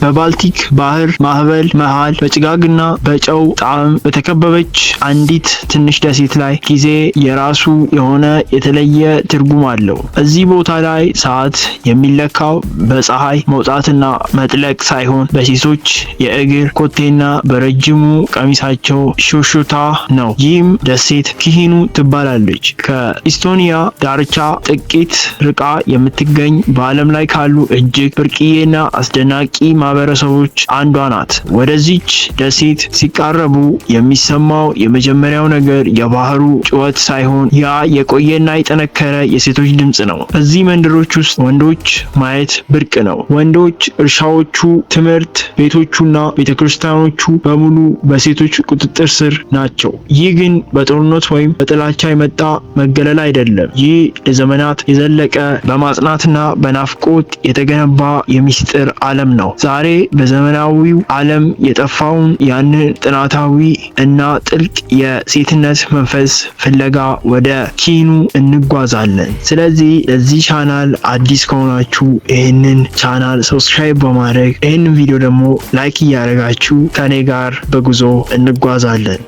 በባልቲክ ባህር ማዕበል መሃል በጭጋግና በጨው ጣዕም በተከበበች አንዲት ትንሽ ደሴት ላይ ጊዜ የራሱ የሆነ የተለየ ትርጉም አለው። እዚህ ቦታ ላይ ሰዓት የሚለካው በፀሐይ መውጣትና መጥለቅ ሳይሆን በሴቶች የእግር ኮቴና በረጅሙ ቀሚሳቸው ሹሹታ ነው። ይህም ደሴት ኪሂኑ ትባላለች። ከኢስቶኒያ ዳርቻ ጥቂት ርቃ የምትገኝ በዓለም ላይ ካሉ እጅግ ብርቅዬና አስደናቂ ማህበረሰቦች አንዷ ናት። ወደዚች ደሴት ሲቃረቡ የሚሰማው የመጀመሪያው ነገር የባህሩ ጩኸት ሳይሆን ያ የቆየና የጠነከረ የሴቶች ድምጽ ነው። እዚህ መንደሮች ውስጥ ወንዶች ማየት ብርቅ ነው። ወንዶች እርሻዎቹ፣ ትምህርት ቤቶቹና ቤተክርስቲያኖቹ በሙሉ በሴቶች ቁጥጥር ስር ናቸው። ይህ ግን በጦርነት ወይም በጥላቻ የመጣ መገለል አይደለም። ይህ ለዘመናት የዘለቀ በማጽናትና በናፍቆት የተገነባ የሚስጥር ዓለም ነው። ዛሬ በዘመናዊው ዓለም የጠፋውን ያንን ጥናታዊ እና ጥልቅ የሴትነት መንፈስ ፍለጋ ወደ ኪሂኑ እንጓዛለን። ስለዚህ ለዚህ ቻናል አዲስ ከሆናችሁ ይህንን ቻናል ሰብስክራይብ በማድረግ ይህንን ቪዲዮ ደግሞ ላይክ እያደረጋችሁ ከኔ ጋር በጉዞ እንጓዛለን።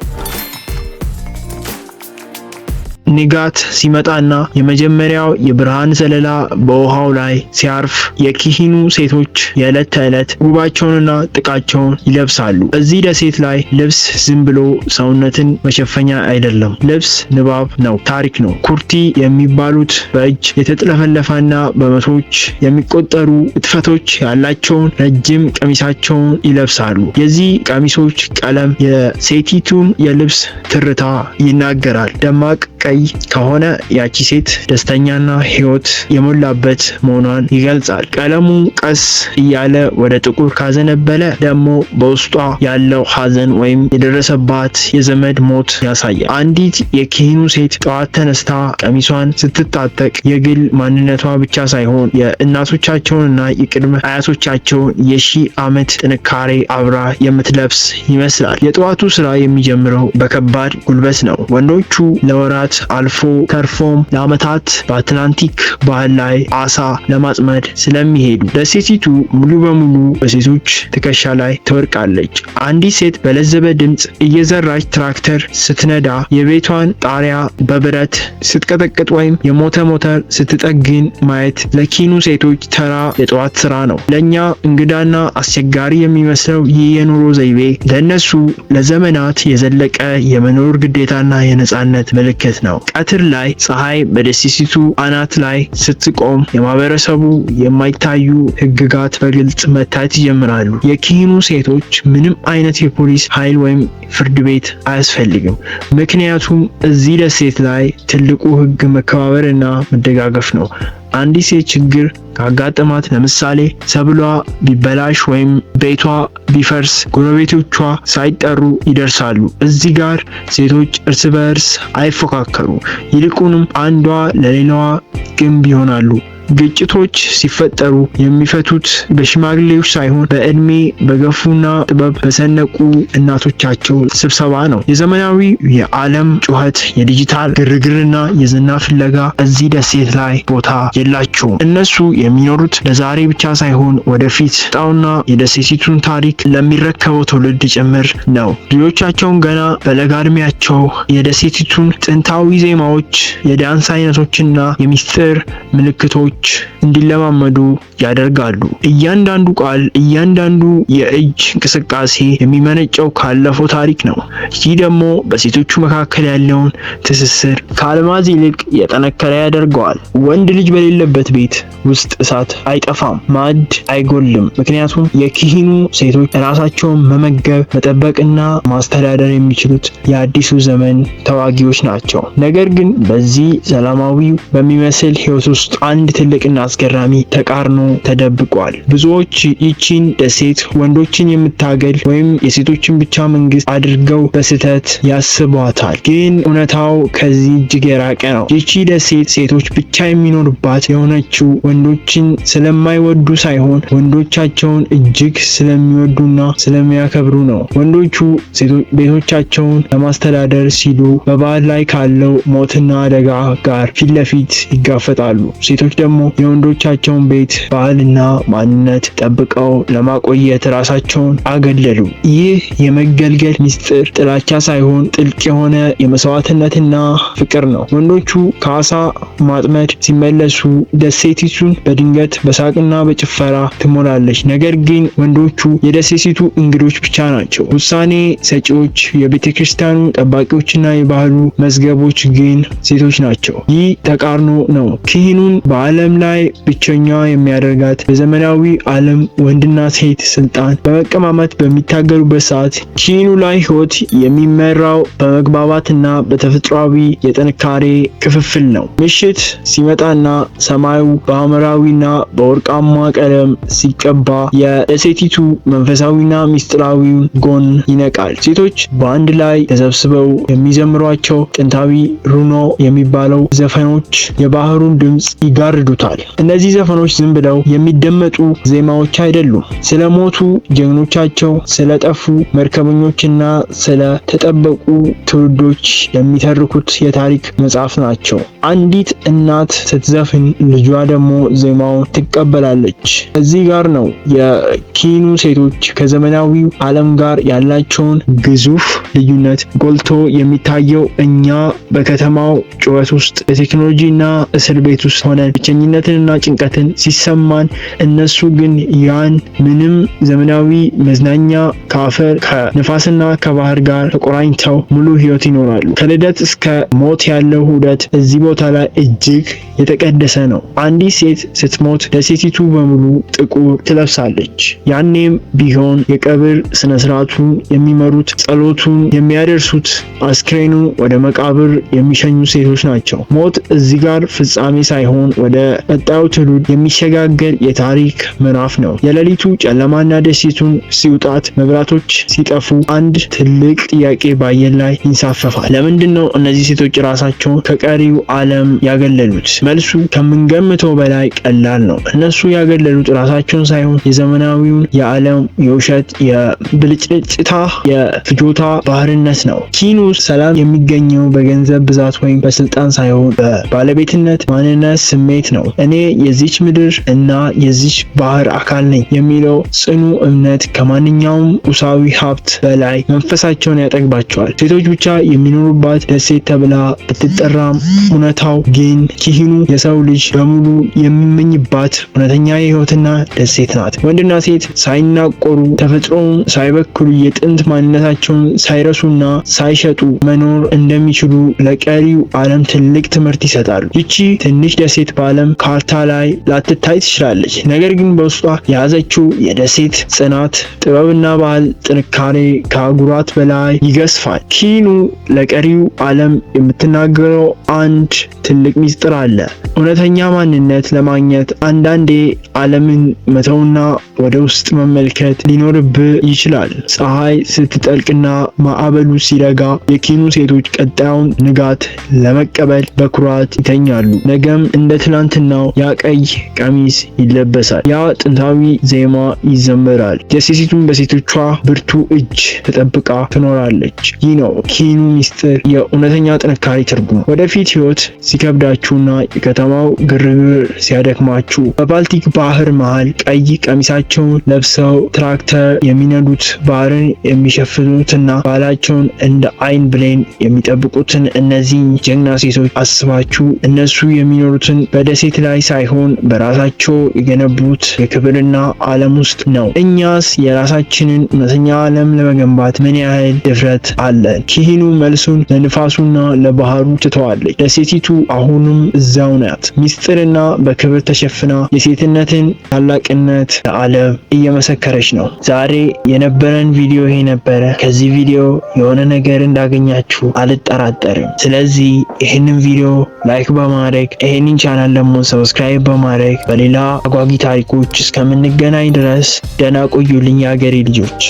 ንጋት ሲመጣና የመጀመሪያው የብርሃን ዘለላ በውሃው ላይ ሲያርፍ የኪሂኑ ሴቶች የዕለት ተዕለት ውባቸውንና ጥቃቸውን ይለብሳሉ። እዚህ ደሴት ላይ ልብስ ዝም ብሎ ሰውነትን መሸፈኛ አይደለም። ልብስ ንባብ ነው፣ ታሪክ ነው። ኩርቲ የሚባሉት በእጅ የተጥለፈለፈና በመቶዎች የሚቆጠሩ እጥፈቶች ያላቸውን ረጅም ቀሚሳቸውን ይለብሳሉ። የዚህ ቀሚሶች ቀለም የሴቲቱን የልብስ ትርታ ይናገራል። ደማቅ ቀይ ከሆነ ያቺ ሴት ደስተኛና ሕይወት የሞላበት መሆኗን ይገልጻል። ቀለሙ ቀስ እያለ ወደ ጥቁር ካዘነበለ ደግሞ በውስጧ ያለው ሐዘን ወይም የደረሰባት የዘመድ ሞት ያሳያል። አንዲት የኪሂኑ ሴት ጠዋት ተነስታ ቀሚሷን ስትታጠቅ የግል ማንነቷ ብቻ ሳይሆን የእናቶቻቸውንና የቅድመ አያቶቻቸውን የሺህ ዓመት ጥንካሬ አብራ የምትለብስ ይመስላል። የጠዋቱ ስራ የሚጀምረው በከባድ ጉልበት ነው። ወንዶቹ ለወራት አልፎ ተርፎም ለዓመታት በአትላንቲክ ባህር ላይ አሳ ለማጥመድ ስለሚሄዱ ደሴቲቱ ሙሉ በሙሉ በሴቶች ትከሻ ላይ ትወድቃለች። አንዲት ሴት በለዘበ ድምፅ እየዘራች ትራክተር ስትነዳ፣ የቤቷን ጣሪያ በብረት ስትቀጠቅጥ ወይም የሞተ ሞተር ስትጠግን ማየት ለኪሂኑ ሴቶች ተራ የጠዋት ስራ ነው። ለእኛ እንግዳና አስቸጋሪ የሚመስለው ይህ የኑሮ ዘይቤ ለእነሱ ለዘመናት የዘለቀ የመኖር ግዴታና የነጻነት ምልክት ነው። ቀትር ላይ ፀሐይ በደሴቲቱ አናት ላይ ስትቆም የማህበረሰቡ የማይታዩ ህግጋት በግልጽ መታየት ይጀምራሉ። የኪሂኑ ሴቶች ምንም አይነት የፖሊስ ኃይል ወይም ፍርድ ቤት አያስፈልግም። ምክንያቱም እዚህ ደሴት ላይ ትልቁ ህግ መከባበርና መደጋገፍ ነው። አንዲት ሴት ችግር ካጋጠማት፣ ለምሳሌ ሰብሏ ቢበላሽ ወይም ቤቷ ቢፈርስ ጎረቤቶቿ ሳይጠሩ ይደርሳሉ። እዚህ ጋር ሴቶች እርስ በርስ አይፎካከሩ፣ ይልቁንም አንዷ ለሌላዋ ግንብ ይሆናሉ። ግጭቶች ሲፈጠሩ የሚፈቱት በሽማግሌዎች ሳይሆን በእድሜ በገፉና ጥበብ በሰነቁ እናቶቻቸው ስብሰባ ነው። የዘመናዊ የዓለም ጩኸት፣ የዲጂታል ግርግርና የዝና ፍለጋ እዚህ ደሴት ላይ ቦታ የላቸውም። እነሱ የሚኖሩት ለዛሬ ብቻ ሳይሆን ወደፊት ጣውና የደሴቲቱን ታሪክ ለሚረከበው ትውልድ ጭምር ነው። ልጆቻቸውን ገና በለጋ እድሜያቸው የደሴቲቱን ጥንታዊ ዜማዎች፣ የዳንስ አይነቶችና የሚስጥር ምልክቶች እንዲለማመዱ ያደርጋሉ። እያንዳንዱ ቃል፣ እያንዳንዱ የእጅ እንቅስቃሴ የሚመነጨው ካለፈው ታሪክ ነው። ይህ ደግሞ በሴቶቹ መካከል ያለውን ትስስር ከአልማዝ ይልቅ የጠነከረ ያደርገዋል። ወንድ ልጅ በሌለበት ቤት ውስጥ እሳት አይጠፋም፣ ማዕድ አይጎልም። ምክንያቱም የኪሂኑ ሴቶች ራሳቸውን መመገብ፣ መጠበቅና ማስተዳደር የሚችሉት የአዲሱ ዘመን ተዋጊዎች ናቸው። ነገር ግን በዚህ ሰላማዊ በሚመስል ህይወት ውስጥ አንድ ትልቅና አስገራሚ ተቃርኖ ተደብቋል። ብዙዎች ይቺን ደሴት ወንዶችን የምታገል ወይም የሴቶችን ብቻ መንግስት አድርገው በስህተት ያስቧታል። ግን እውነታው ከዚህ እጅግ የራቀ ነው። ይቺ ደሴት ሴቶች ብቻ የሚኖርባት የሆነችው ወንዶችን ስለማይወዱ ሳይሆን ወንዶቻቸውን እጅግ ስለሚወዱና ስለሚያከብሩ ነው። ወንዶቹ ቤቶቻቸውን ለማስተዳደር ሲሉ በባህር ላይ ካለው ሞትና አደጋ ጋር ፊት ለፊት ይጋፈጣሉ። ሴቶች ደግሞ ደግሞ የወንዶቻቸውን ቤት ባህልና ማንነት ጠብቀው ለማቆየት ራሳቸውን አገለሉ። ይህ የመገልገል ምስጢር ጥላቻ ሳይሆን ጥልቅ የሆነ የመስዋዕትነትና ፍቅር ነው። ወንዶቹ ከአሳ ማጥመድ ሲመለሱ ደሴቲቱን በድንገት በሳቅና በጭፈራ ትሞላለች። ነገር ግን ወንዶቹ የደሴቲቱ እንግዶች ብቻ ናቸው። ውሳኔ ሰጪዎች፣ የቤተ ክርስቲያኑ ጠባቂዎችና የባህሉ መዝገቦች ግን ሴቶች ናቸው። ይህ ተቃርኖ ነው ኪሂኑን በዓለም ላይ ብቸኛ የሚያደርጋት። በዘመናዊ ዓለም ወንድና ሴት ስልጣን በመቀማመጥ በሚታገሉበት ሰዓት ኪሂኑ ላይ ህይወት የሚመራው በመግባባትና በተፈጥሯዊ የጥንካሬ ክፍፍል ነው። ምሽት ሲመጣና ሰማዩ በሐምራዊና በወርቃማ ቀለም ሲቀባ የደሴቲቱ መንፈሳዊና ምስጢራዊውን ጎን ይነቃል። ሴቶች በአንድ ላይ ተሰብስበው የሚዘምሯቸው ጥንታዊ ሩኖ የሚባለው ዘፈኖች የባህሩን ድምፅ ይጋርዱታል። እነዚህ ዘፈኖች ዝም ብለው የሚደመጡ ዜማዎች አይደሉም። ስለ ሞቱ ጀግኖቻቸው፣ ስለ ጠፉ መርከበኞችና ስለ ተጠበቁ ትውልዶች የሚተርኩት የታሪክ መጽሐፍ ናቸው። አንዲት እናት ስትዘፍን ልጇ ደግሞ ዜማውን ትቀበላለች። እዚህ ጋር ነው የኪሂኑ ሴቶች ከዘመናዊው ዓለም ጋር ያላቸውን ግዙፍ ልዩነት ጎልቶ የሚታየው። እኛ በከተማው ጩኸት ውስጥ በቴክኖሎጂና እስር ቤት ውስጥ ሆነን ብቸኝነትንና ጭንቀትን ሲሰማን፣ እነሱ ግን ያን ምንም ዘመናዊ መዝናኛ ከአፈር ከንፋስና ከባህር ጋር ተቆራኝተው ሙሉ ህይወት ይኖራሉ። ከልደት እስከ ሞት ያለው ዑደት እዚህ ቦታ ላይ እጅግ የተቀደሰ ነው። አንዲት ሴት ስትሞት ደሴቲቱ በሙሉ ጥቁር ትለብሳለች። ያኔም ቢሆን የቀብር ስነ ስርዓቱን የሚመሩት፣ ጸሎቱን የሚያደርሱት፣ አስክሬኑ ወደ መቃብር የሚሸኙ ሴቶች ናቸው። ሞት እዚህ ጋር ፍጻሜ ሳይሆን ወደ ቀጣዩ ትውልድ የሚሸጋገር የታሪክ ምዕራፍ ነው። የሌሊቱ ጨለማና ደሴቱን ሲውጣት መብራቶች ሲጠፉ አንድ ትልቅ ጥያቄ በአየር ላይ ይንሳፈፋል። ለምንድን ነው እነዚህ ሴቶች ራሳቸውን ከቀሪው ዓለም ያገለሉት? መልሱ ከምንገምተው በላይ ቀላል ነው። እነሱ ያገለሉት ራሳቸውን ሳይሆን የዘመናዊውን የዓለም የውሸት የብልጭልጭታ የፍጆታ ባህርነት ነው። ኪሂኑ ሰላም የሚገኘው በገንዘብ ብዛት ወይም በስልጣን ሳይሆን በባለቤትነት ማንነት ስሜት ነው። እኔ የዚች ምድር እና የዚች ባህር አካል ነኝ የሚለው ጽኑ እምነት ከማንኛውም ቁሳዊ ሀብት በላይ መንፈሳቸውን ያጠግባቸዋል። ሴቶች ብቻ የሚኖሩባት ደሴት ተብላ ብትጠራም እውነታው ግን ኪሂኑ የሰው ልጅ በሙሉ የሚመኝባት እውነተኛ የህይወትና ደሴት ናት። ወንድና ሴት ሳይናቆሩ ተፈጥሮውን ሳይበክሉ የጥንት ማንነታቸውን ሳይረሱና ሳይሸጡ መኖር እንደሚችሉ ለቀሪው ዓለም ትልቅ ትምህርት ይሰጣሉ። ይቺ ትንሽ ደሴት በዓለም ካርታ ላይ ላትታይ ትችላለች፣ ነገር ግን በውስጧ የያዘችው የደሴት ጽናት፣ ጥበብና ባህል ጥንካሬ ከአህጉራት በላይ ይገዝፋል። ኪሂኑ ለቀሪው ዓለም የምትናገረው አንድ ትልቅ ሚስጥር አለ። እውነተኛ ማንነት ለማግኘት አንዳንዴ ዓለምን መተውና ወደ ውስጥ መመልከት ሊኖርብህ ይችላል። ፀሐይ ስትጠልቅና ማዕበሉ ሲረጋ የኪሂኑ ሴቶች ቀጣዩን ንጋት ለመቀበል በኩራት ይተኛሉ። ነገም እንደ ትላንትናው ያ ቀይ ቀሚስ ይለበሳል፣ ያ ጥንታዊ ዜማ ይዘመራል። ደሴቲቱን በሴቶቿ ብርቱ እጅ ተጠብቃ ትኖራለች። ይህ ነው ኪሂኑ ሚስጥር፣ የእውነተኛ ጥንካሬ ትርጉም። ወደፊት ህይወት ሲከብዳችሁና የከተማው ግርግር ሲያደክማችሁ በባልቲክ ባህር መሃል ቀይ ቀሚሳቸውን ለብሰው ትራክተር የሚነዱት ባህርን የሚሸፍኑትና ባላቸውን እንደ አይን ብሌን የሚጠብቁትን እነዚህ ጀግና ሴቶች አስባችሁ እነሱ የሚኖሩትን በደሴት ላይ ሳይሆን በራሳቸው የገነቡት የክብርና ዓለም ውስጥ ነው። እኛስ የራሳችንን እውነተኛ ዓለም ለመገንባት ምን ያህል ድፍረት አለን? ኪሂኑ መልሱን ለንፋሱና ለባህሩ ትተዋለች። ደሴቲቱ አሁንም እዛው ናት፣ ሚስጥርና በክብር ተሸፍና የሴትነትን ታላቅነት ለዓለም እየመሰከረች ነው። ዛሬ የነበረን ቪዲዮ ይሄ ነበረ። ከዚህ ቪዲዮ የሆነ ነገር እንዳገኛችሁ አልጠራጠርም። ስለዚህ ይህንን ቪዲዮ ላይክ በማድረግ ይህንን ቻናል ደግሞ ሰብስክራይብ በማድረግ በሌላ አጓጊ ታሪኮች እስከምንገናኝ ድረስ ደህና ቆዩልኝ የሀገሬ ልጆች።